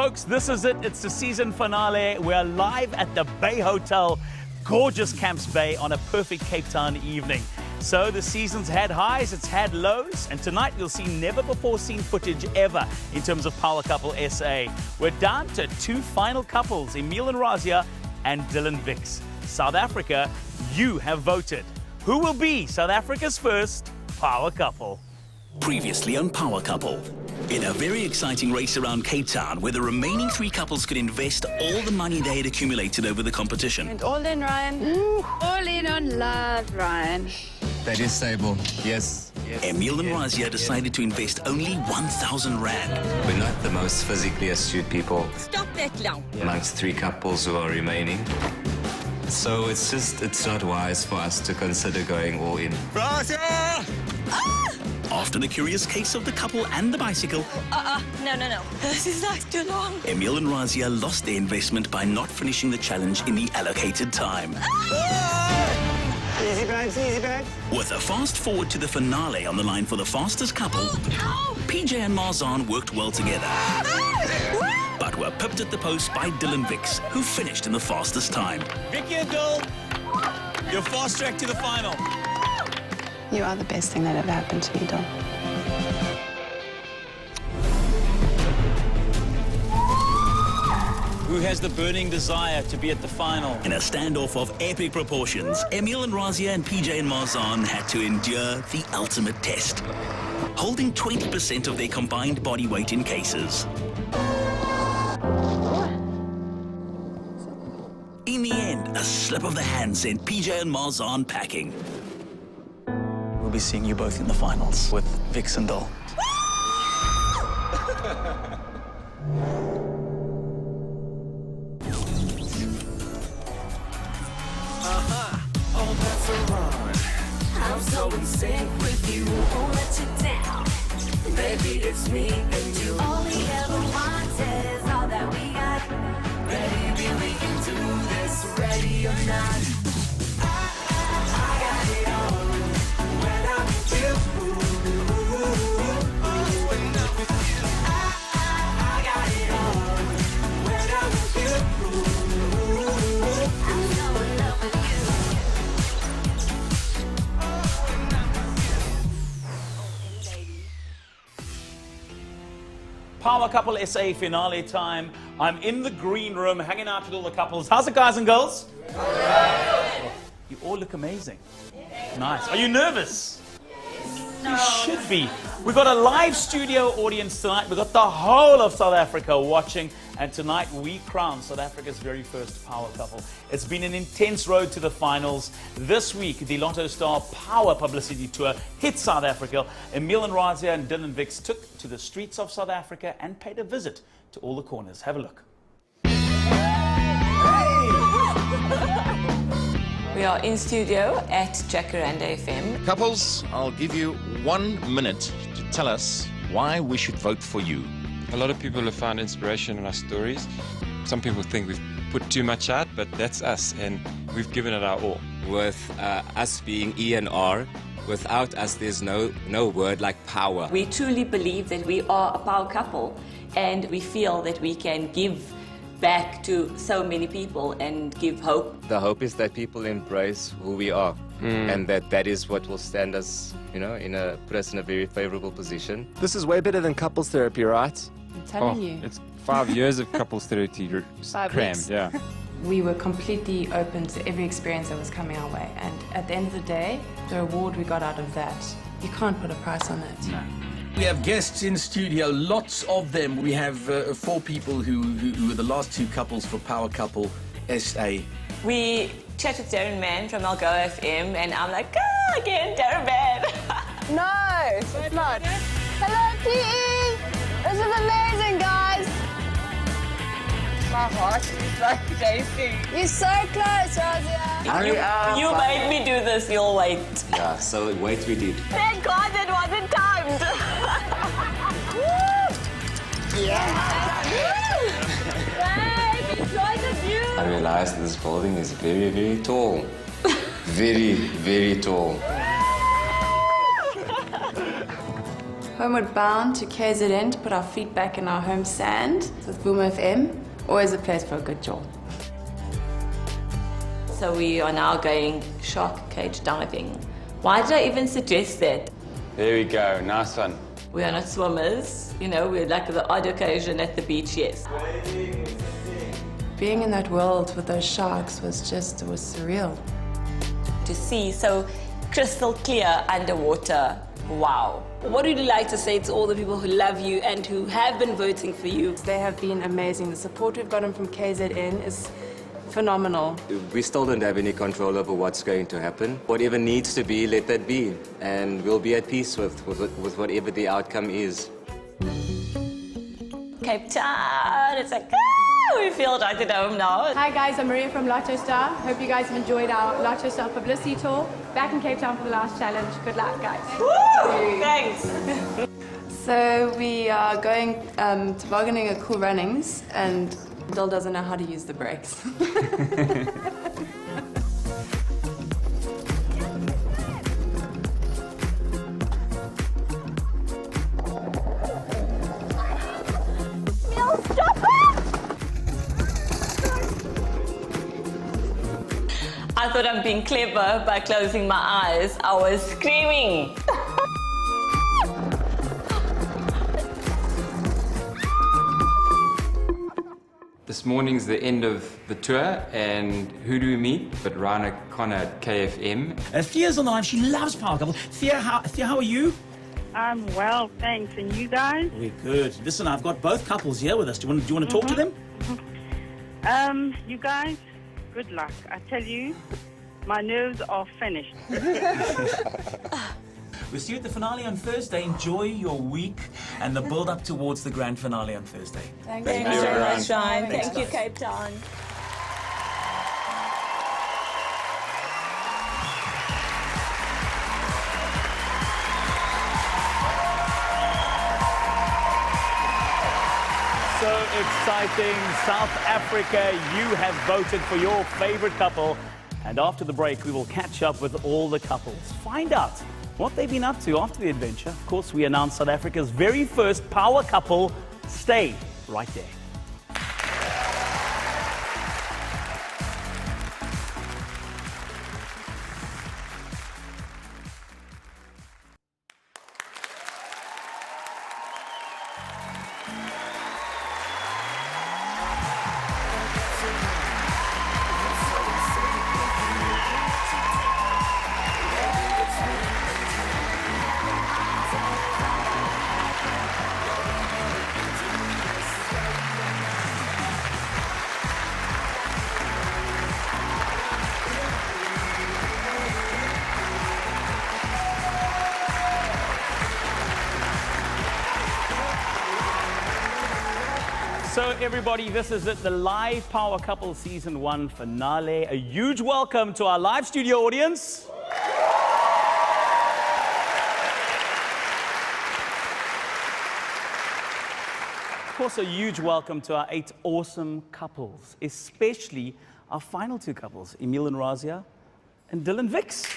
Folks, this is it. It's the season finale. We're live at the Bay Hotel, gorgeous Camps Bay, on a perfect Cape Town evening. So the season's had highs, it's had lows, and tonight you'll see never before seen footage ever in terms of Power Couple SA. We're down to two final couples, Emil and Razia and Dylan Vix. South Africa, you have voted. Who will be South Africa's first Power Couple? Previously on Power Couple. In a very exciting race around Cape Town where the remaining three couples could invest all the money they had accumulated over the competition. And all in, Ryan. Ooh. All in on love, Ryan. That is stable, yes. Emil and Razia decided to invest only 1,000 rand. We're not the most physically astute people Stop that clown. amongst three couples who are remaining. So it's not wise for us to consider going all in. Razia! After the curious case of the couple and the bicycle, No. This is not too long. Emil and Razia lost their investment by not finishing the challenge in the allocated time. Easy bags. With a fast forward to the finale on the line for the fastest couple, PJ and Marzan worked well together. But were pipped at the post by Dylan Vix, who finished in the fastest time. Vicky and Dol, you're fast track to the final. You are the best thing that ever happened to me, Dom. Who has the burning desire to be at the final? In a standoff of epic proportions, Emil and Razia and PJ and Marzan had to endure the ultimate test, holding 20% of their combined body weight in cases. In the end, a slip of the hand sent PJ and Marzan packing. We'll be seeing you both in the finals with Vix and Dol. I'm so in sync with you, won't let you down. Baby, it's me and you. All we ever wanted is all that we got. Baby, we can do this, ready or not. I got it all when I'm with you. I got it all when I'm with you. I'm so in love with you. Power Couple SA finale time. I'm in the green room hanging out with all the couples. How's it, guys and girls? You all look amazing. Nice. Are you nervous? You should be. We've got a live studio audience tonight. We've got the whole of South Africa watching. And tonight we crown South Africa's very first Power Couple. It's been an intense road to the finals. This week, the Lotto Star Power Publicity Tour hit South Africa. Emil and Razia and Dylan Vix took to the streets of South Africa and paid a visit to all the corners. Have a look. We are in studio at Jacaranda FM. Couples, I'll give you 1 minute to tell us why we should vote for you. A lot of people have found inspiration in our stories. Some people think we've put too much out, but that's us, and we've given it our all. With us being E and R, without us there's no word like power. We truly believe that we are a power couple, and we feel that we can give back to so many people and give hope. The hope is that people embrace who we are, and that is what will stand us, put us in a very favorable position. This is way better than couples therapy, right? I'm telling you. It's 5 years of couples therapy 5 crammed, weeks. yeah. We were completely open to every experience that was coming our way, and at the end of the day, the reward we got out of that, you can't put a price on it. No. We have guests in studio, lots of them. We have 4 people who are the last 2 couples for Power Couple SA. We chat with Darren Mann from Algoa FM, and I'm like, again, Darren Mann. No, it's not. Hello, PE. This is amazing, guys. My heart is like racing. You're so close, Razia. You made me do this, you'll wait. Yeah, so wait we did. Thank God it wasn't timed. Babe, enjoy the view. I realized this building is very, very tall. Very, very tall. Homeward bound to KZN to put our feet back in our home sand with Boom FM. Always a place for a good jaw. So we are now going shark cage diving. Why did I even suggest that? There we go, nice one. We are not swimmers, you know, we're like the odd occasion at the beach, yes. Being in that world with those sharks was surreal. To see so crystal clear underwater, wow. What would you like to say to all the people who love you and who have been voting for you? They have been amazing. The support we've gotten from KZN is phenomenal. We still don't have any control over what's going to happen. Whatever needs to be, let that be. And we'll be at peace with whatever the outcome is. Cape Town, it's like, we feel right at home now. Hi guys, I'm Maria from Lotto Star. Hope you guys have enjoyed our Lotto Star publicity tour. Back in Cape Town for the last challenge. Good luck, guys. Woo! Thanks. So we are going tobogganing at Cool Runnings, and Dill doesn't know how to use the brakes. I thought I'm being clever by closing my eyes. I was screaming. This morning's the end of the tour, and who do we meet but Rana Connor at KFM. Thea's on the line. She loves power couple. Thea, how are you? I'm well, thanks. And you guys? We're good. Listen, I've got both couples here with us. Do you want to talk to them? You guys, good luck. I tell you, my nerves are finished. We'll see you at the finale on Thursday. Enjoy your week and the build-up towards the grand finale on Thursday. Thank you so much, Ryan. Thank you, Cape Town. So exciting. South Africa, you have voted for your favorite couple. And after the break, we will catch up with all the couples. Find out what they've been up to after the adventure. Of course, we announced South Africa's very first power couple. Stay right there. So everybody, this is it, the live Power Couple Season 1 finale. A huge welcome to our live studio audience. Of course, a huge welcome to our 8 awesome couples, especially our final 2 couples, Emil and Razia and Dylan Vix.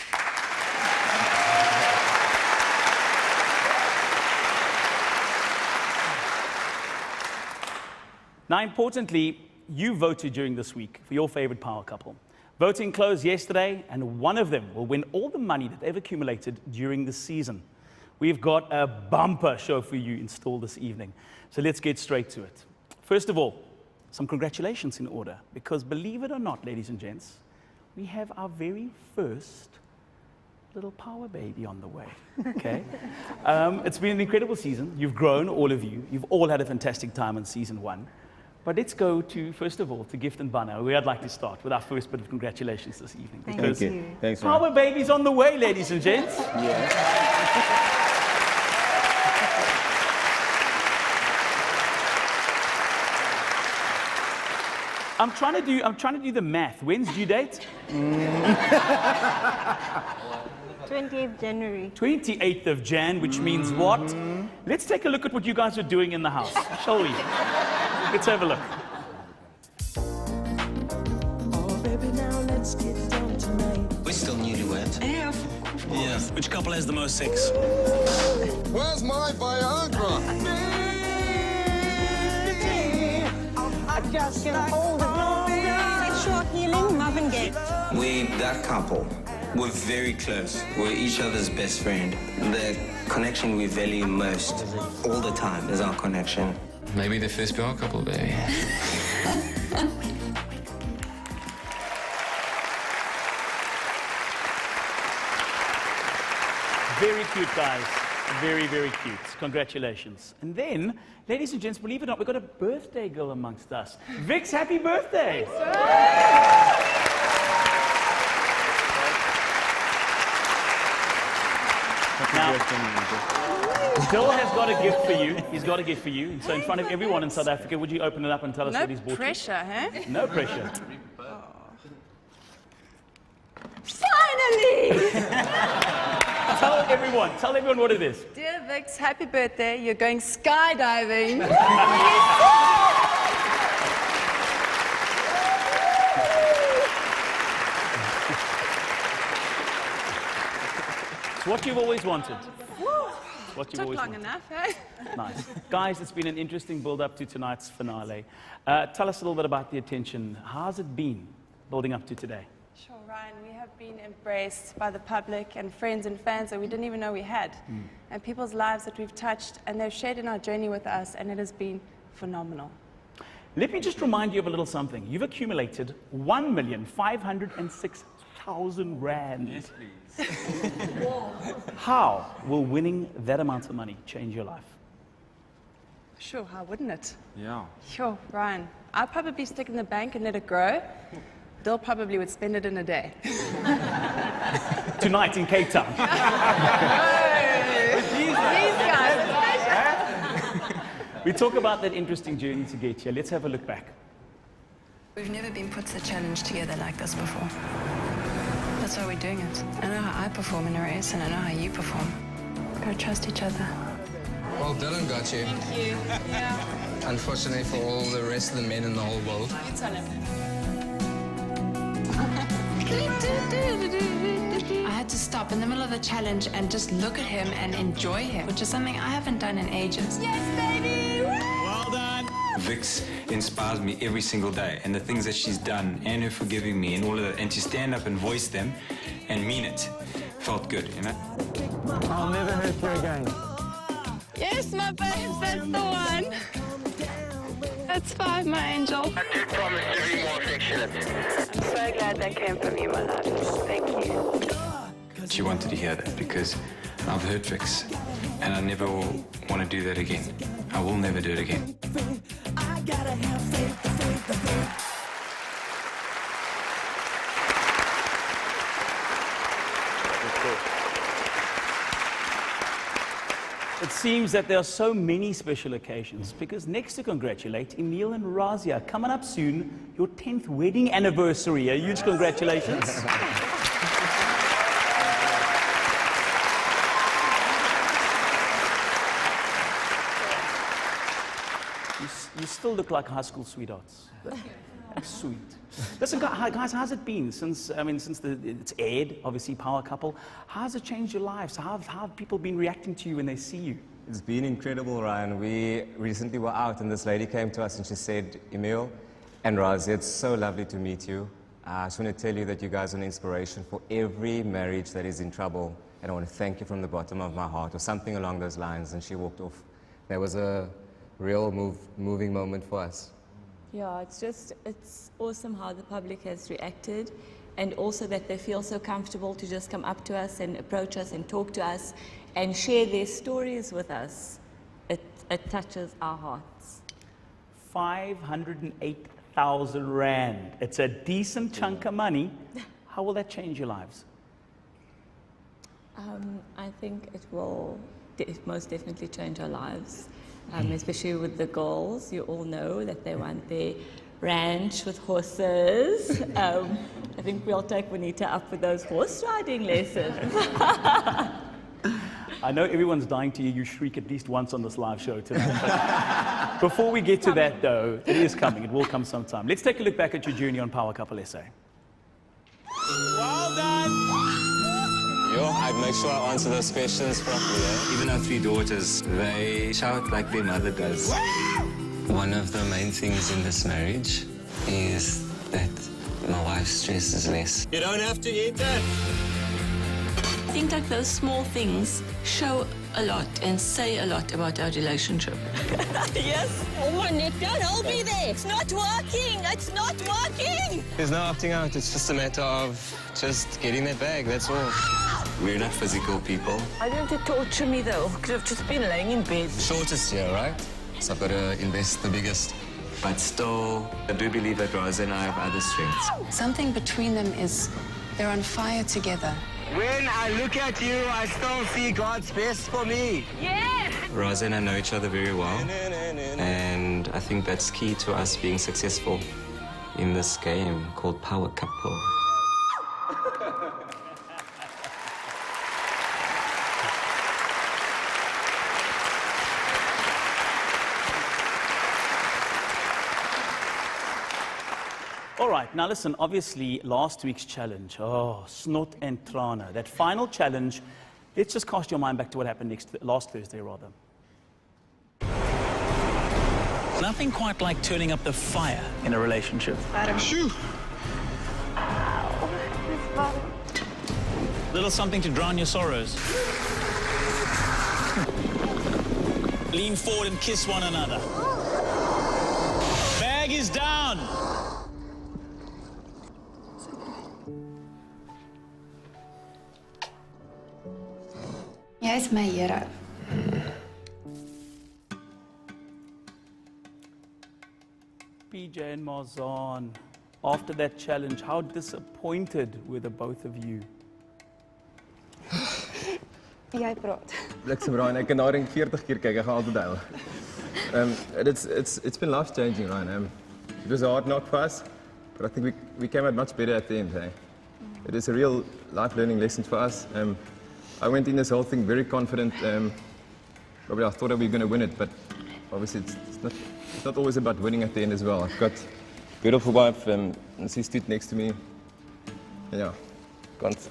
Now, importantly, you voted during this week for your favorite power couple. Voting closed yesterday, and one of them will win all the money that they've accumulated during the season. We've got a bumper show for you installed this evening. So let's get straight to it. First of all, some congratulations in order, because believe it or not, ladies and gents, we have our very first little power baby on the way, okay? It's been an incredible season. You've grown, all of you. You've all had a fantastic time in season 1. But let's go to, first of all, to Gift and Banner, where I'd like to start with our first bit of congratulations this evening. Thank you. Thanks, Power baby's on the way, ladies and gents. Yeah. I'm trying to do the math. When's due date? 28th January. 28th of Jan, which means what? Let's take a look at what you guys are doing in the house, shall we? Let's have a look. Oh, baby, now let's get down tonight. We're still newlyweds. Yeah, Yeah. Which couple has the most sex? Where's my Viagra? I just get a hold of sexual healing, Marvin Gaye. We, that couple, we're very close. We're each other's best friend. The connection we value most all the time is our connection. Maybe the first PR couple, baby. Very cute, guys. Very, very cute. Congratulations. And then, ladies and gents, believe it or not, we've got a birthday girl amongst us. Vix, happy birthday! Now, Bill has got a gift for you. He's got a gift for you. So in front of everyone in South Africa, would you open it up and tell us what he's bought you? No pressure, huh? No pressure. Finally! Tell everyone what it is. Dear Vix, happy birthday. You're going skydiving. It's what you've always wanted. What you've Took always long wanted. enough, eh? Nice. Guys, it's been an interesting build-up to tonight's finale. Tell us a little bit about the attention. How's it been building up to today? Sure, Ryan, we have been embraced by the public and friends and fans that we didn't even know we had. And people's lives that we've touched, and they've shared in our journey with us, and it has been phenomenal. Let me just remind you of a little something. You've accumulated 1,506,000 rand. Yes, please. How will winning that amount of money change your life? Sure, how wouldn't it? Yeah. Sure, Ryan. I'd probably stick in the bank and let it grow. They'll probably would spend it in a day. Tonight in Cape Town. These guys. We talk about that interesting journey to get here. Let's have a look back. We've never been put to a challenge together like this before. That's why we're doing it. I know how I perform in a race, and I know how you perform. Gotta trust each other. Well, Dylan got you. Thank you. Yeah. Unfortunately for all the rest of the men in the whole world. I had to stop in the middle of the challenge and just look at him and enjoy him, which is something I haven't done in ages. Yes, baby! Well done! Vix inspires me every single day, and the things that she's done, and her forgiving me, and all of that, and to stand up and voice them and mean it, felt good, you know? I'll never hurt you again. Yes, my babes, that's the one. That's 5, my angel. I do promise to be more affectionate. I'm so glad that came from you, my love. Thank you. She wanted to hear that because I've hurt Vix, and I never will want to do that again. I will never do it again. It seems that there are so many special occasions because next to congratulate, Emil and Razia, coming up soon, your 10th wedding anniversary. A huge congratulations. You still look like high school sweethearts. Sweet. Listen, guys, how's it been since it's aired, obviously, Power Couple? How's it changed your lives? How have people been reacting to you when they see you? It's been incredible, Ryan. We recently were out and this lady came to us and she said, Emil and Razi, it's so lovely to meet you. I just want to tell you that you guys are an inspiration for every marriage that is in trouble. And I want to thank you from the bottom of my heart, or something along those lines. And she walked off. That was a real moving moment for us. Yeah, it's awesome how the public has reacted, and also that they feel so comfortable to just come up to us and approach us and talk to us and share their stories with us. It touches our hearts. 508,000 rand. It's a decent chunk of money. How will that change your lives? I think it will most definitely change our lives. Especially with the girls, you all know that they want their ranch with horses. I think we'll take Bonita up with those horse riding lessons. I know everyone's dying to hear you shriek at least once on this live show tonight. Before we get to that, though, it is coming. It will come sometime. Let's take a look back at your journey on Power Couple SA. Well done! I'd make sure I answer those questions properly. Even our 3 daughters, they shout like their mother does. One of the main things in this marriage is that my wife stresses less. You don't have to eat it. I think like those small things show a lot and say a lot about our relationship. Yes. Oh my neck, don't hold me there. It's not working. It's not working. There's no opting out. It's just a matter of just getting that bag, that's all. We're not physical people. Why don't you torture me though? Because I've just been laying in bed. Shortest here, right? So I've got to invest the biggest. But still, I do believe that Rosa and I have other strengths. Something between them is they're on fire together. When I look at you, I still see God's best for me. Yes. Rosa and I know each other very well. And I think that's key to us being successful in this game called Power Couple. All right, now listen, obviously last week's challenge, snot and trana, that final challenge, let's just cast your mind back to what happened last Thursday, rather. Nothing quite like turning up the fire in a relationship. Shoo! Little something to drown your sorrows. Lean forward and kiss one another. Bag is down. Jy is my hero. PJ and Marzan, after that challenge, how disappointed were the both of you? Jy praat. Bliksem Ryan, ek kan na ring 40 keer kyk, ek gaan altyd huil. It's been life changing, Ryan. It was a hard knock for us, but I think we came out much better at the end. It is a real life learning lesson for us. I went in this whole thing very confident. Probably I thought that we were going to win it, but obviously it's not always about winning at the end as well. I've got a beautiful wife, and she stood next to me. Yeah, can't.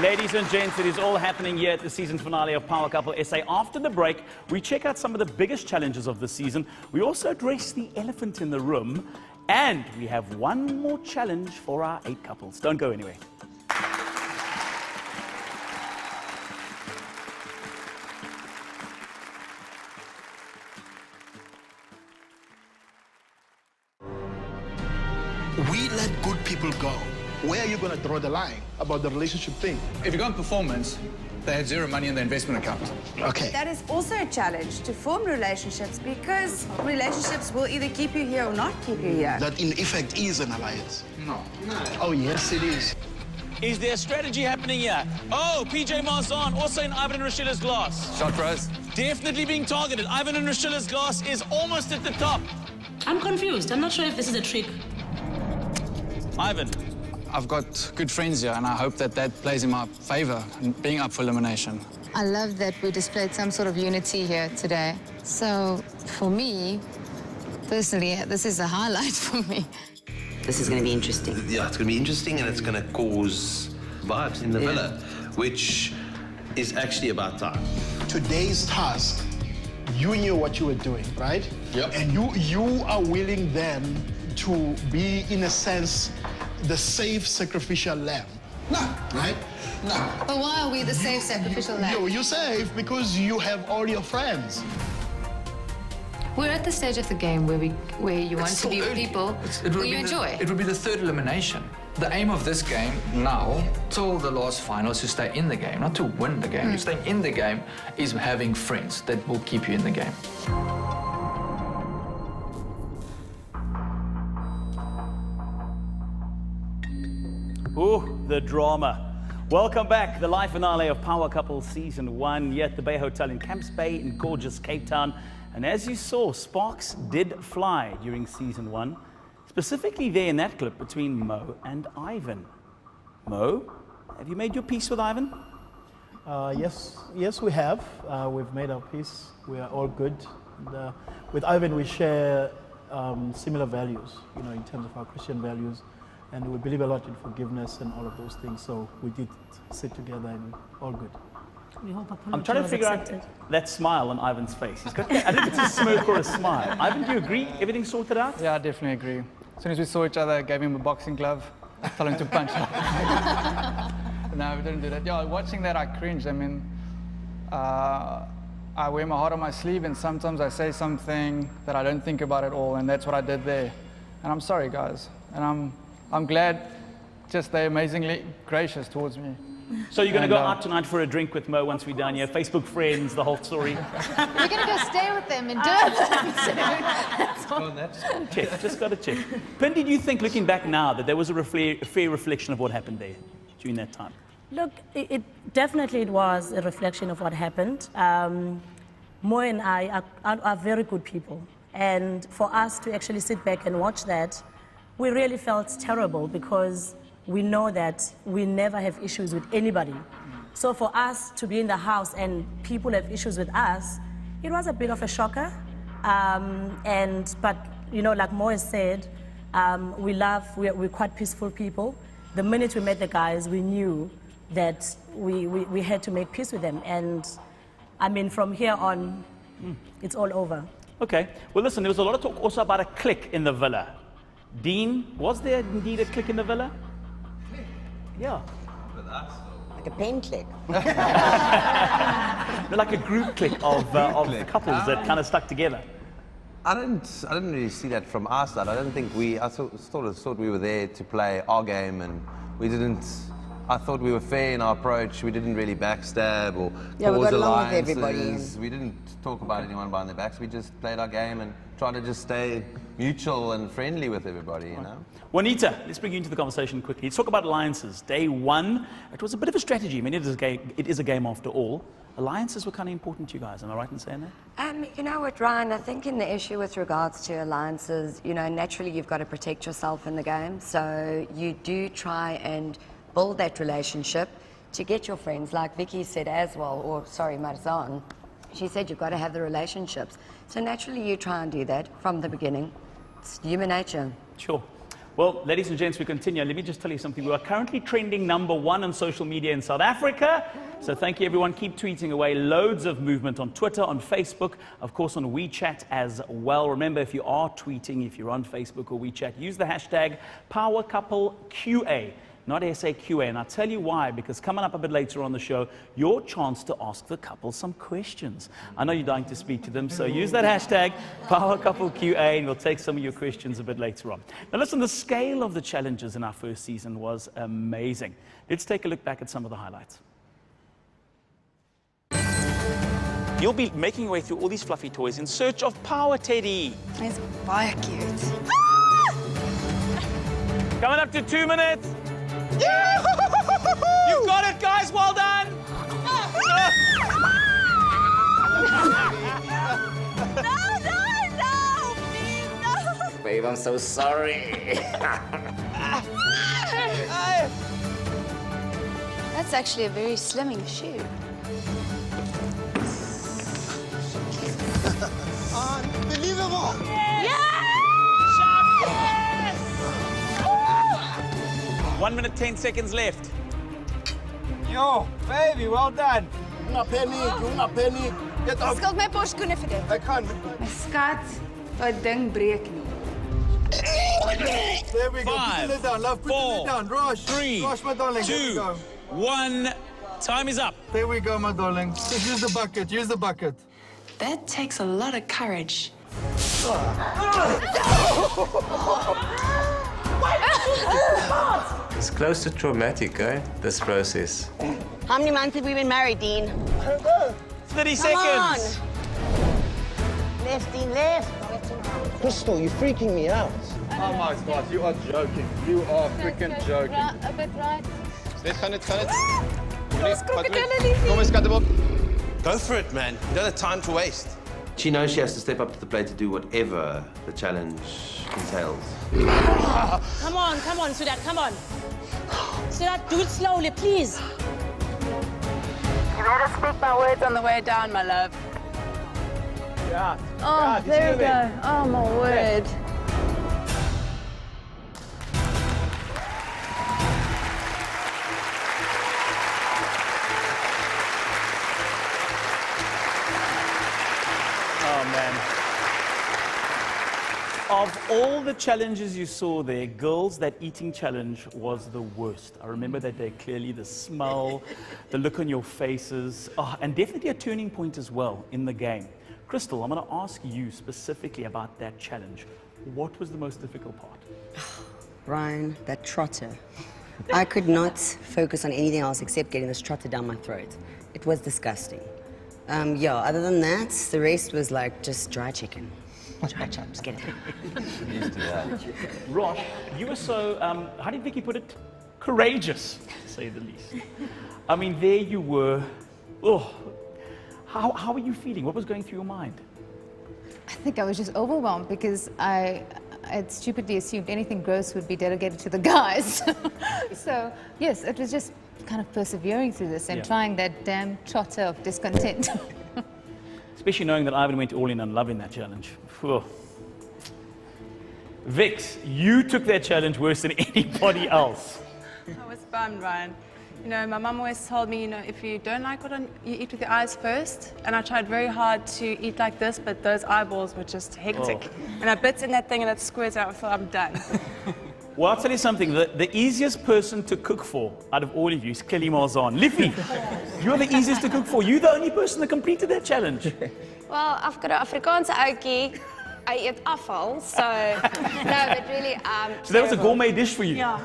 Ladies and gents, it is all happening here at the season finale of Power Couple SA. After the break, we check out some of the biggest challenges of the season. We also address the elephant in the room. And we have one more challenge for our 8 couples. Don't go anywhere. We let good people go. Where are you going to draw the line about the relationship thing? If you go on performance, they had zero money in the investment account. Okay. That is also a challenge to form relationships because relationships will either keep you here or not keep you here. That in effect is an alliance. No. Oh, yes, it is. Is there a strategy happening here? Oh, PJ Marzan, also in Ivan and Rashilla's glass. Shot Rose. Definitely being targeted. Ivan and Rashilla's glass is almost at the top. I'm confused. I'm not sure if this is a trick. Ivan. I've got good friends here, and I hope that plays in my favor in being up for elimination. I love that we displayed some sort of unity here today. So, for me, personally, this is a highlight for me. This is going to be interesting. Yeah, it's going to be interesting, and it's going to cause vibes in the villa, which is actually about time. Today's task, you knew what you were doing, right? Yep. And you are willing then to be, in a sense, the safe sacrificial lamb. No. Right? No. But why are we the safe sacrificial lamb? You're safe because you have all your friends. We're at the stage of the game where you want to be with people who you enjoy. It would be the third elimination. The aim of this game now, till the last final, is to stay in the game, not to win the game. Staying in the game is having friends that will keep you in the game. Ooh, the drama. Welcome back, the live finale of Power Couple Season 1, here at the Bay Hotel in Camps Bay in gorgeous Cape Town. And as you saw, sparks did fly during Season 1, specifically there in that clip between Mo and Ivan. Mo, have you made your peace with Ivan? Yes, we have. We've made our peace. We are all good. And, with Ivan, we share similar values, in terms of our Christian values, and we believe a lot in forgiveness and all of those things. So we did sit together and all good. We hope I'm trying to figure out that smile on Ivan's face. He's got, I don't know if it's a smirk or a smile. Ivan, do you agree? Everything's sorted out? Yeah, I definitely agree. As soon as we saw each other, I gave him a boxing glove, told him to punch. No, we didn't do that. Yeah, watching that, I cringed. I mean, I wear my heart on my sleeve, and sometimes I say something that I don't think about at all, and that's what I did there. And I'm sorry, guys. And I'm glad just they're amazingly gracious towards me. So you're going to go out tonight for a drink with Mo once we're done here? Facebook friends, the whole story? You're going to go stay with them in Durban. Just got to check. Pin, did you think, looking back now, that there was a fair reflection of what happened there during that time? Look, it definitely was a reflection of what happened. Mo and I are very good people. And for us to actually sit back and watch that, we really felt terrible because we know that we never have issues with anybody. So for us to be in the house and people have issues with us, it was a bit of a shocker. But like Mo has said, we're quite peaceful people. The minute we met the guys, we knew that we had to make peace with them. And I mean, from here on, it's all over. Okay. Well, listen, there was a lot of talk also about a clique in the villa. Dean, was there indeed a clique in the villa? Yeah. Like a pen clique. No, like a group clique of couples that kind of stuck together. I didn't really see that from our side. I thought we were there to play our game, and we didn't. I thought we were fair in our approach. We didn't really backstab or cause alliances. We didn't talk about anyone behind their backs. We just played our game and tried to just stay mutual and friendly with everybody, Juanita, let's bring you into the conversation quickly. Let's talk about alliances. Day one, it was a bit of a strategy. I mean, it is a game after all. Alliances were kind of important to you guys. Am I right in saying that? You know what, Ryan? I think in the issue with regards to alliances, naturally you've got to protect yourself in the game. So you do try and build that relationship to get your friends, like Vicky said as well, or sorry, Marzan. She said you've got to have the relationships. So naturally you try and do that from the beginning. It's human nature. Sure. Well, ladies and gents, we continue. Let me just tell you something. We are currently trending #1 on social media in South Africa. So thank you, everyone. Keep tweeting away. Loads of movement on Twitter, on Facebook, of course, on WeChat as well. Remember, if you are tweeting, if you're on Facebook or WeChat, use the hashtag PowerCoupleQA. Not SAQA, and I'll tell you why, because coming up a bit later on the show, your chance to ask the couple some questions. I know you're dying to speak to them, so use that hashtag, PowerCoupleQA, and we'll take some of your questions a bit later on. Now listen, the scale of the challenges in our first season was amazing. Let's take a look back at some of the highlights. You'll be making your way through all these fluffy toys in search of Power Teddy. It's very cute. Coming up to 2 minutes. You've got it, guys. Well done. No, please, no. Babe, I'm so sorry. That's actually a very slimming shoe. Unbelievable! Yes! 1 minute, 10 seconds left. Yo, baby, well done. Una penny. Get Ek skuld my borskoene vir dit. Ek gaan. My skat, daai ding breek nie. There we go. Put it down, love. Put it down. Rush. 3, Rush, my darling. 2, 1. Time is up. There we go, my darling. Just use the bucket. Use the bucket. That takes a lot of courage. It's close to traumatic, this process. How many months have we been married, Dean? 30 seconds. Left, Dean, left. Crystal, you're freaking me out. Oh my God, you are joking. You are freaking joking. A bit right. Gaan dit. Kom eens, Kattebok. Go for it, man. You don't have time to waste. She knows she has to step up to the plate to do whatever the challenge entails. Come on, Sudat, come on. Sudat, do it slowly, please. better speak my words on the way down, my love. Yeah. Oh, there we go. Oh, my word. Oh, man. Of all the challenges you saw there, girls, that eating challenge was the worst. I remember that day clearly, the smell, the look on your faces, and definitely a turning point as well in the game. Crystal, I'm going to ask you specifically about that challenge. What was the most difficult part? Ryan, that trotter. I could not focus on anything else except getting this trotter down my throat. It was disgusting. Yeah, other than that, the rest was like just dry chicken. Dry chops, get it. Used to that. Rosh, you were so, how did Vicky put it? Courageous, to say the least. I mean, there you were. Oh, how were you feeling? What was going through your mind? I think I was just overwhelmed because I had stupidly assumed anything gross would be delegated to the guys. So, yes, it was just kind of persevering through this and trying that damn trotter of discontent. Especially knowing that Ivan went all in on loving that challenge. Whew. Vix, you took that challenge worse than anybody else. I was bummed, Ryan. You know, my mum always told me, you know, if you don't like what you eat with your eyes first. And I tried very hard to eat like this, but those eyeballs were just hectic. Oh. And I bit in that thing and it squirted out, I thought I'm done. Well, I'll tell you something. The easiest person to cook for out of all of you is clearly Marzan. Liffy, you're the easiest to cook for. You're the only person that completed that challenge. Well, I've got an Afrikaanse ouetjie. I eat afval, so no, but really, So that was a gourmet dish for you. Yeah.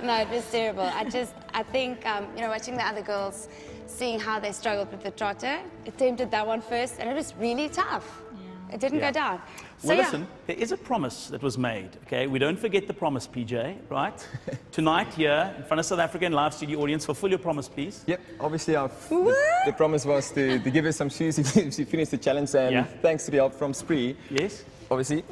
No, it was terrible. I think, you know, watching the other girls, seeing how they struggled with the trotter, attempted that one first, and it was really tough. Yeah. It didn't go down. So, Well, listen, there is a promise that was made, okay? We don't forget the promise, PJ, right? Tonight here, in front of South African live studio audience, fulfill your promise, please. Yep, obviously the promise was to give us some shoes if you finish the challenge, and thanks to the help from Spree. Yes. Obviously.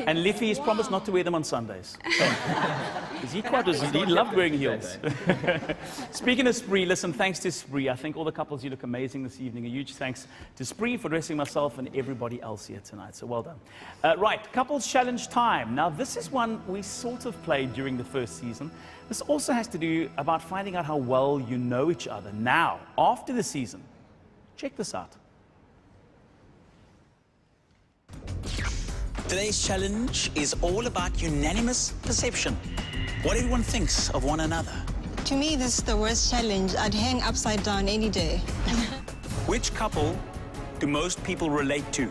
And Liffy has promised not to wear them on Sundays. Because he loved wearing heels. Speaking of Spree, listen, thanks to Spree. I think all the couples, you look amazing this evening. A huge thanks to Spree for dressing myself and everybody else here tonight. So well done. Right, couples challenge time. Now, this is one we sort of played during the first season. This also has to do about finding out how well you know each other. Now, after the season, check this out. Today's challenge is all about unanimous perception. What everyone thinks of one another. To me, this is the worst challenge. I'd hang upside down any day. Which couple do most people relate to?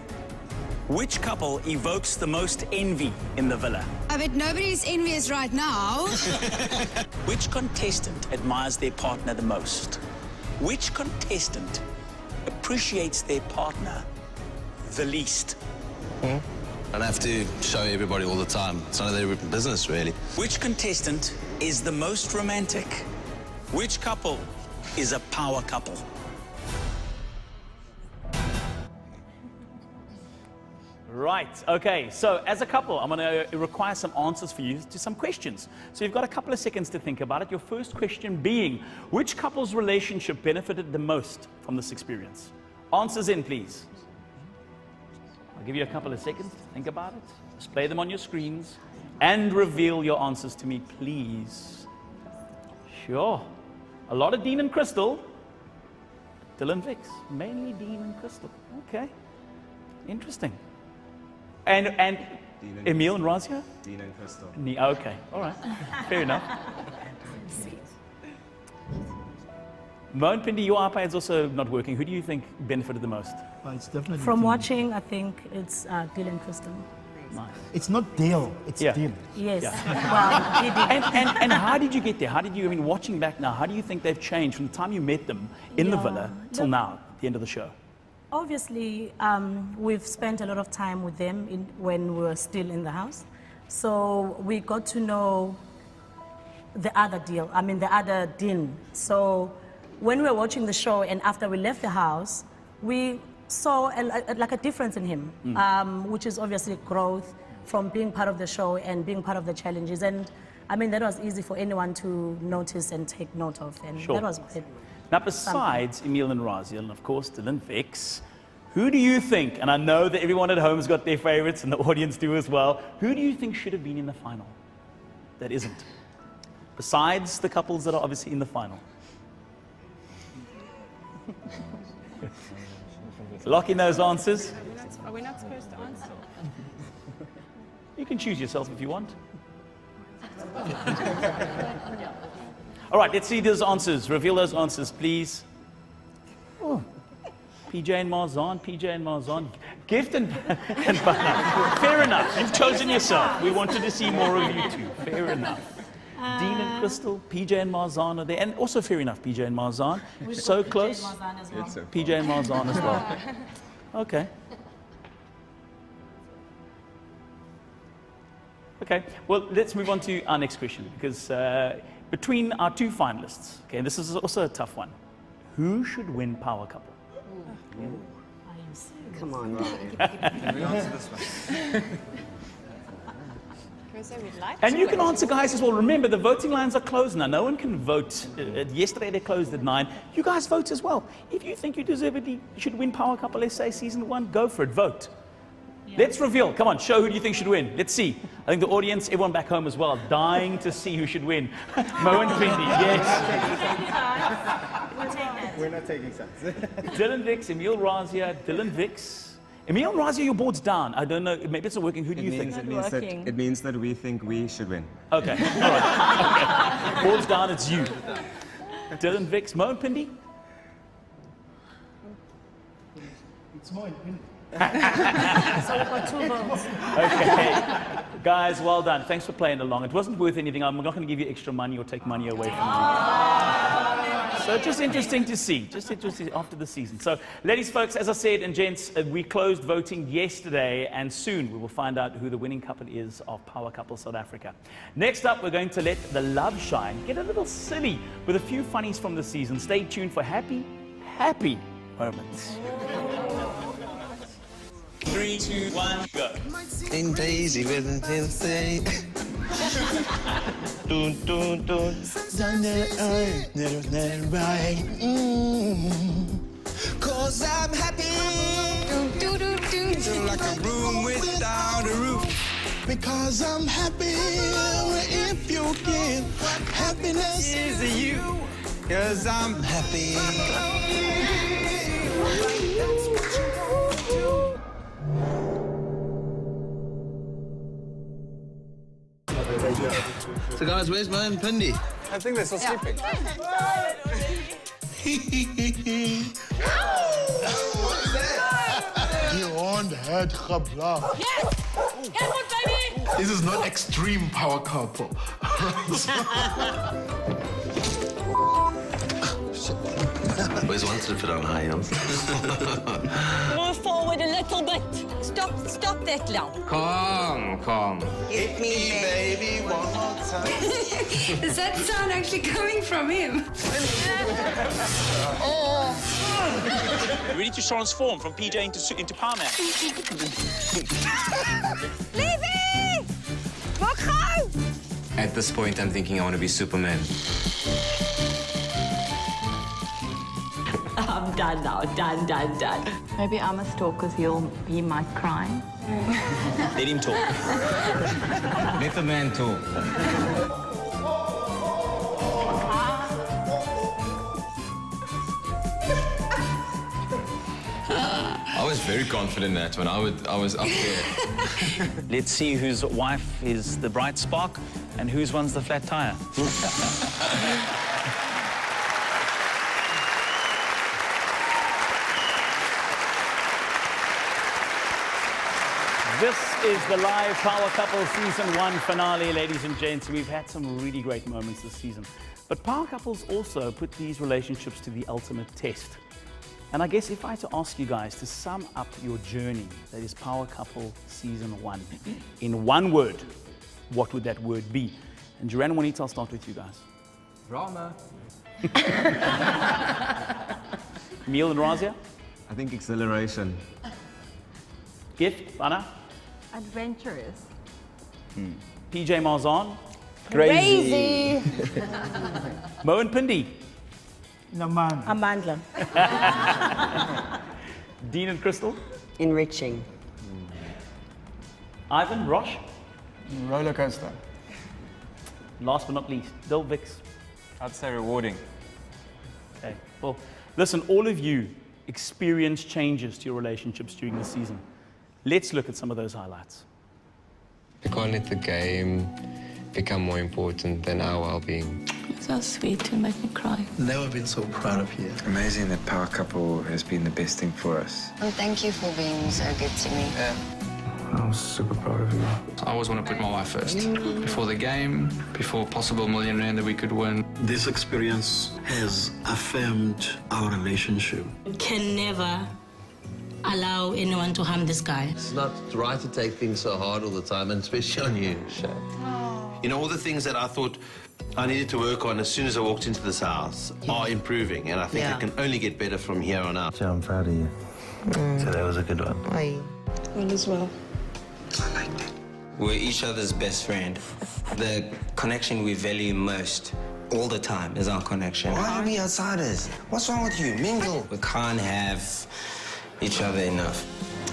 Which couple evokes the most envy in the villa? I bet nobody's envious right now. Which contestant admires their partner the most? Which contestant appreciates their partner the least? I don't have to show everybody all the time. It's none of their business, really. Which contestant is the most romantic? Which couple is a power couple? Right, okay, so as a couple, I'm going to require some answers for you to some questions. So you've got a couple of seconds to think about it. Your first question being, which couple's relationship benefited the most from this experience? Answers in, please. I'll give you a couple of seconds to think about it. Display them on your screens and reveal your answers to me, please. Sure. A lot of Dean and Crystal. Dylan Vix. Mainly Dean and Crystal. Okay. Interesting. And Emil and Razia? Dean and Crystal. Okay. All right. Fair enough. Mo and Pindi, your iPad's also not working. Who do you think benefited the most? It's definitely From Dean. watching, I think it's Dylan and Kristen. Nice. It's not Dale, it's Dean. Yes. Well, Didi. And how did you get there? How did you, I mean, watching back now, how do you think they've changed from the time you met them in the villa till now, the end of the show? Obviously, we've spent a lot of time with them when we were still in the house. So we got to know the other deal, the other din. So when we were watching the show and after we left the house, we saw a difference in him, which is obviously growth from being part of the show and being part of the challenges. And that was easy for anyone to notice and take note of, and Sure. that was it. Now, besides Emil and Razia, and of course Dylan Vix, who do you think, and I know that everyone at home's got their favorites and the audience do as well, who do you think should have been in the final that isn't? Besides the couples that are obviously in the final. Lock in those answers. Are we not supposed to answer? You can choose yourself if you want. All right, let's see those answers. Reveal those answers, please. Oh. PJ and Marzan. Gift and Bana. Fair enough. You've chosen yourself. We wanted to see more of you two. Fair enough. Dean and Crystal, PJ and Marzan are there. And also fair enough, PJ and Marzan. So close. PJ and Marzan as well. Okay. Okay, well, let's move on to our next question, because between our two finalists, okay, this is also a tough one. Who should win Power Couple? Come on, Can we answer this one? And you can answer, guys, as well. Remember, the voting lines are closed now. No one can vote. Yesterday they closed at 9. You guys vote as well. If you think you deservedly should win Power Couple SA Season 1, go for it. Vote. Yeah. Let's reveal. Come on, show who do you think should win. Let's see. I think the audience, everyone back home as well, dying to see who should win. Mo and Pindi, yes. We're not taking sides. Dylan Vix, Emil Razia, Dylan Vix. Emil Razia, your board's down. I don't know, maybe it's not working. Who do you think? It means that we think we should win. Okay, all right. Okay. Board's down, it's you. Dylan Vix, Mo and Pindi? It's Mo and Pindi. So we've got 2 votes. Okay. Guys, well done. Thanks for playing along. It wasn't worth anything. I'm not going to give you extra money or take money away from you. So just interesting to see. Just interesting after the season. So, ladies, folks, as I said, and gents, we closed voting yesterday, and soon we will find out who the winning couple is of Power Couple South Africa. Next up, we're going to let the love shine get a little silly with a few funnies from the season. Stay tuned for happy moments. 3, 2, 1, go. Ain't Daisy with an insane. Dun dun dun. Cause I'm happy. Like a room without a roof. Because I'm happy if you give happiness Is you. Cause I'm happy. So guys, where's Mo and Pindi? I think they're still sleeping. You're on the head, Khabla. Yes! Get one, baby! This is not extreme Power Couple. Always wanted to put on high heels. Move forward a little bit. Stop that now. Calm. Hit me, baby, one more time. Is that sound actually coming from him? Ready to transform from PJ into Power Man. Leavey! Maak gauw! At this point, I'm thinking I want to be Superman. I'm done now. Done. Maybe I must talk because he might cry. Let him talk. Let the man talk. I was very confident that when I was up there. Let's see whose wife is the bright spark and whose one's the flat tire. This is the live Power Couple Season 1 finale, ladies and gents. We've had some really great moments this season. But Power Couples also put these relationships to the ultimate test. And I guess if I had to ask you guys to sum up your journey, that is Power Couple Season 1, in one word, what would that word be? And Joanne and Juanita, I'll start with you guys. Drama. Emil and Razia? I think exhilaration. Gift, Anna? Adventurous. PJ Marzan? Crazy. Mo and Pindi? Naman. Amandla. Dean and Crystal? Enriching. Ivan, Rosh? Roller coaster. Last but not least, Dil, Vix? I'd say rewarding. Okay, well, listen, all of you experienced changes to your relationships during the season. Let's look at some of those highlights. We can't let the game become more important than our well-being. So sweet to make me cry. Never been so proud of you. Amazing that Power Couple has been the best thing for us. And thank you for being so good to me. I'm super proud of you. I always want to put my wife first. Before the game, before possible $1 million that we could win. This experience has affirmed our relationship. Can never allow anyone to harm this guy. It's not right to take things so hard all the time, and especially on you, Shay. You know, all the things that I thought I needed to work on as soon as I walked into this house are improving, and I think it can only get better from here on out. I'm proud of you. So that was a good one. One as well. We're each other's best friend. The connection we value most all the time is our connection. Why are we outsiders? What's wrong with you? Mingle. We can't have each other enough.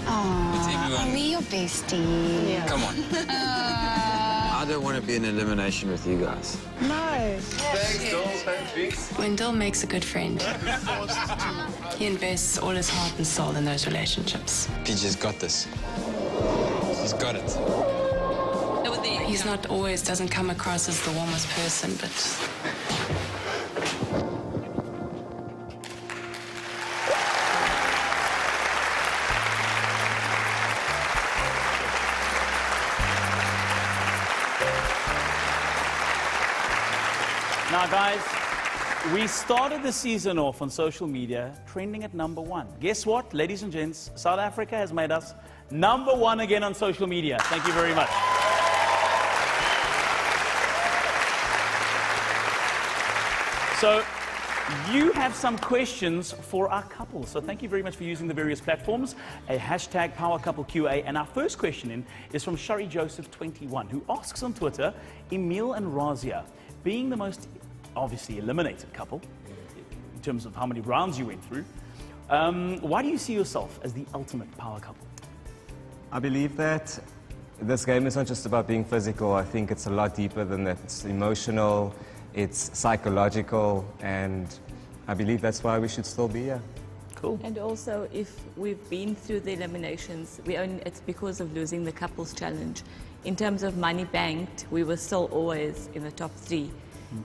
Are we your bestie? Come on. I don't want to be in elimination with you guys. No. Thanks, Dol. Thanks, Vix. When Dil makes a good friend, he invests all his heart and soul in those relationships. PJ's got this. He's got it. He's not always, doesn't come across as the warmest person, but Now, guys, we started the season off on social media trending at #1. Guess what, ladies and gents? South Africa has made us #1 again on social media. Thank you very much. So, you have some questions for our couple. So thank you very much for using the various platforms. A hashtag PowerCoupleQA. And our first question in is from Shari Joseph 21, who asks on Twitter, Emil and Razia, being the most obviously eliminated couple, in terms of how many rounds you went through, why do you see yourself as the ultimate power couple? I believe that this game is not just about being physical. I think it's a lot deeper than that. It's emotional, it's psychological, and I believe that's why we should still be here. Cool. And also, if we've been through the eliminations, it's because of losing the couples challenge. In terms of money banked, we were still always in the top 3.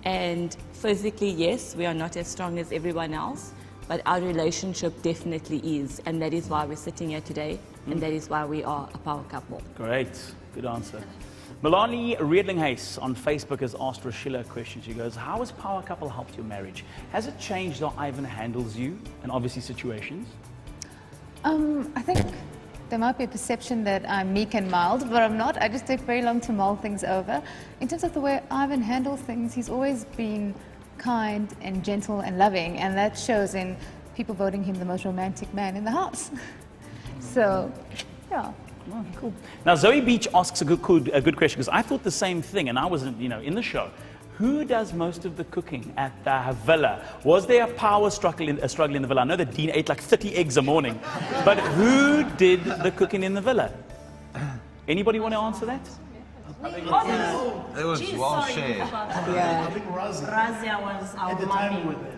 And physically, yes, we are not as strong as everyone else, but our relationship definitely is. And that is why we're sitting here today, and that is why we are a power couple. Great. Good answer. Melanie Riedlinghuis on Facebook has asked Rashila a question. She goes, how has power couple helped your marriage? Has it changed how Ivan handles you and obviously situations? I think there might be a perception that I'm meek and mild, but I'm not. I just take very long to mull things over. In terms of the way Ivan handles things, he's always been kind and gentle and loving, and that shows in people voting him the most romantic man in the house. So, yeah. Oh, cool. Now, Zoe Beach asks a good question, because I thought the same thing, and I was, in the show. Who does most of the cooking at the villa? Was there a power struggle in the villa? I know that Dean ate like 30 eggs a morning, but who did the cooking in the villa? Anybody want to answer that? It was well shared. I think Razia was our at the mommy. time with it.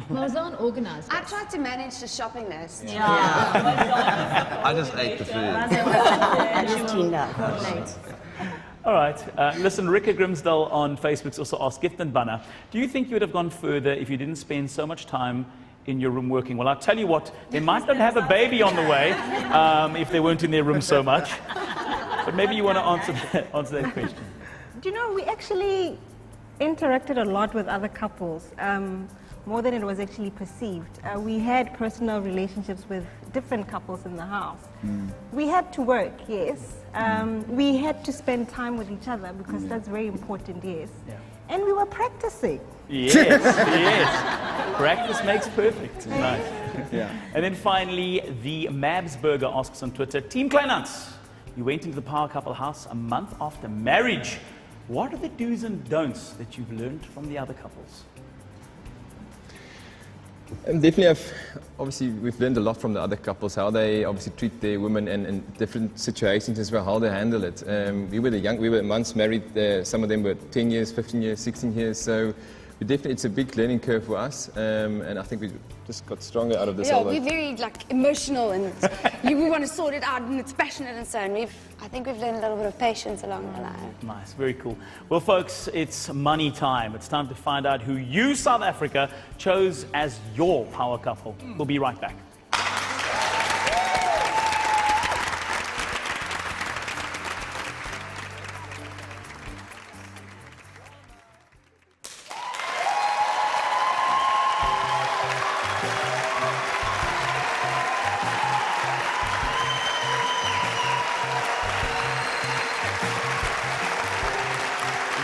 Marzan organized I tried to manage the shopping list. I just ate the food. I just cleaned up. All right. Listen, Rika Grimsdale on Facebook's also asked, Gift and Banner, do you think you would have gone further if you didn't spend so much time in your room working? Well, I'll tell you what, they might not have a baby on the way if they weren't in their room so much. But maybe you want to answer that question. Do you know, we actually interacted a lot with other couples. more than it was actually perceived. We had personal relationships with different couples in the house. We had to work, yes. We had to spend time with each other because that's very important, yes. And we were practicing. Yes, yes. Practice makes perfect. Nice. Yeah. And then finally, the Mabsburger asks on Twitter, Team Kleinans, you went into the power couple house a month after marriage. What are the do's and don'ts that you've learned from the other couples? Definitely, obviously, we've learned a lot from the other couples, how they obviously treat their women in different situations as well, how they handle it. We were once married, some of them were 10 years, 15 years, 16 years, so it's a big learning curve for us, and I think we just got stronger out of this. Yeah, we're very emotional, and we want to sort it out, and it's passionate and so on. I think we've learned a little bit of patience along the line. Nice, very cool. Well, folks, it's money time. It's time to find out who you, South Africa, chose as your power couple. We'll be right back.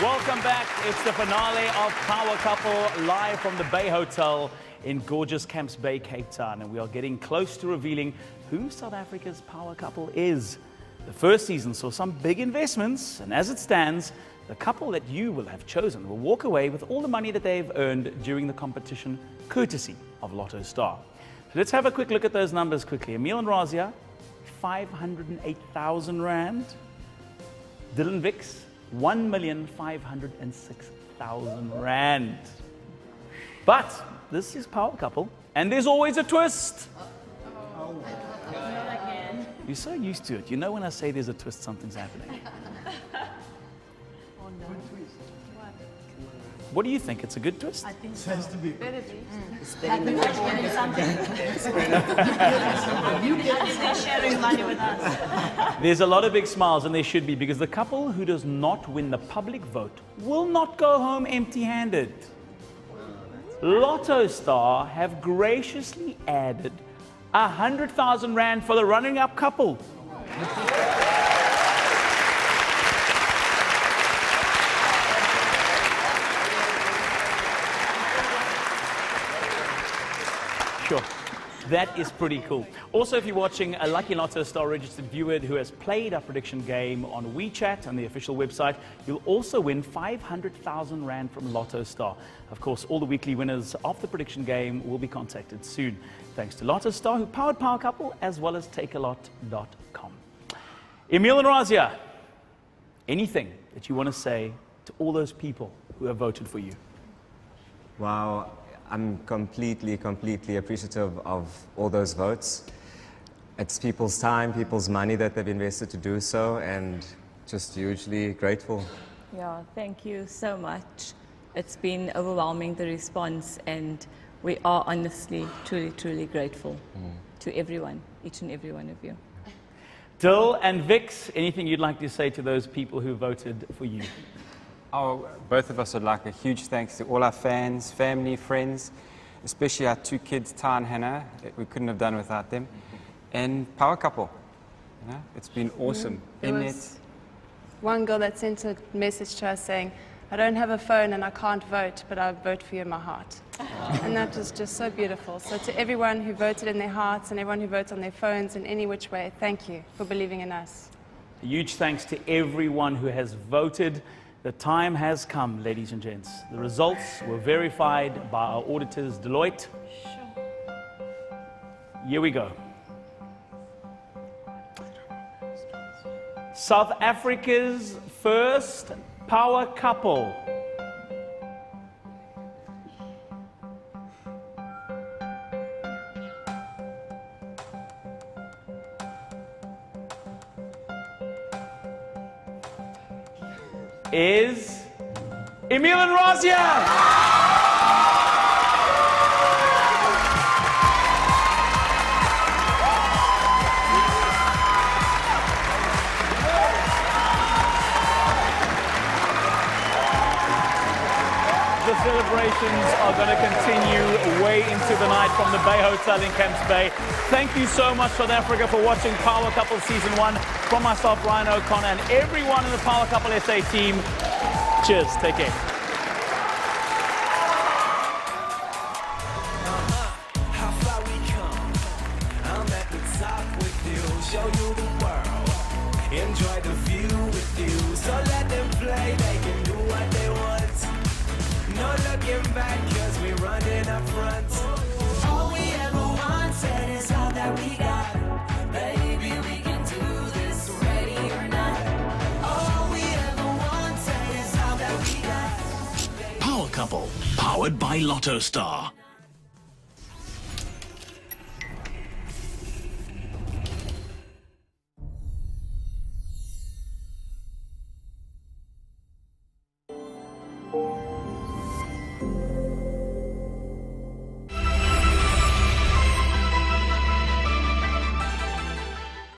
Welcome back. It's the finale of Power Couple live from the Bay Hotel in gorgeous Camps Bay, Cape Town. And we are getting close to revealing who South Africa's power couple is. The first season saw some big investments, and as it stands, the couple that you will have chosen will walk away with all the money that they've earned during the competition, courtesy of Lotto Star. So let's have a quick look at those numbers quickly. Emil and Razia, 508,000 Rand. Dylan Vix, 1,506,000 Rand. But this is Power Couple, and there's always a twist. You're so used to it. You know when I say there's a twist, something's happening. What do you think? It's a good twist? I think so. It has to be. Better be. They're sharing money with us. There's a lot of big smiles, and there should be, because the couple who does not win the public vote will not go home empty-handed. Lotto Star have graciously added 100,000 Rand for the running-up couple. Sure. That is pretty cool. Also, if you're watching a lucky Lotto Star registered viewer who has played our prediction game on WeChat on the official website, you'll also win 500,000 Rand from Lotto Star. Of course, all the weekly winners of the prediction game will be contacted soon. Thanks to Lotto Star, who powered Power Couple, as well as takealot.com. Emil and Razia, anything that you want to say to all those people who have voted for you? Wow. I'm completely appreciative of all those votes. It's people's time, people's money that they've invested to do so, and just hugely grateful. Yeah, thank you so much. It's been overwhelming, the response, and we are honestly, truly grateful to everyone, each and every one of you. Dill and Vix, anything you'd like to say to those people who voted for you? Oh, both of us would like a huge thanks to all our fans, family, friends, especially our two kids, Ta and Hannah. We couldn't have done without them. And Power Couple. You know, it's been awesome. There was one girl that sent a message to us saying, I don't have a phone and I can't vote, but I vote for you in my heart. And that was just so beautiful. So to everyone who voted in their hearts and everyone who votes on their phones in any which way, thank you for believing in us. A huge thanks to everyone who has voted. The time has come, ladies and gents. The results were verified by our auditors, Deloitte. Here we go. South Africa's first power couple is Emil and Razia. The celebrations are going to continue way into the night from the Bay Hotel in Camps Bay. Thank you so much, South Africa, for watching Power Couple Season 1. From myself, Ryan O'Connor, and everyone in the Power Couple SA team, cheers. Take care. Show you the world, enjoy the view with you. So let them play, they can do what they want. No looking back, cause we're running up front. All we ever wanted is all that we got. Baby, we can do this, ready or not. All we ever wanted is all that we got. Power Couple, powered by Lotto Star.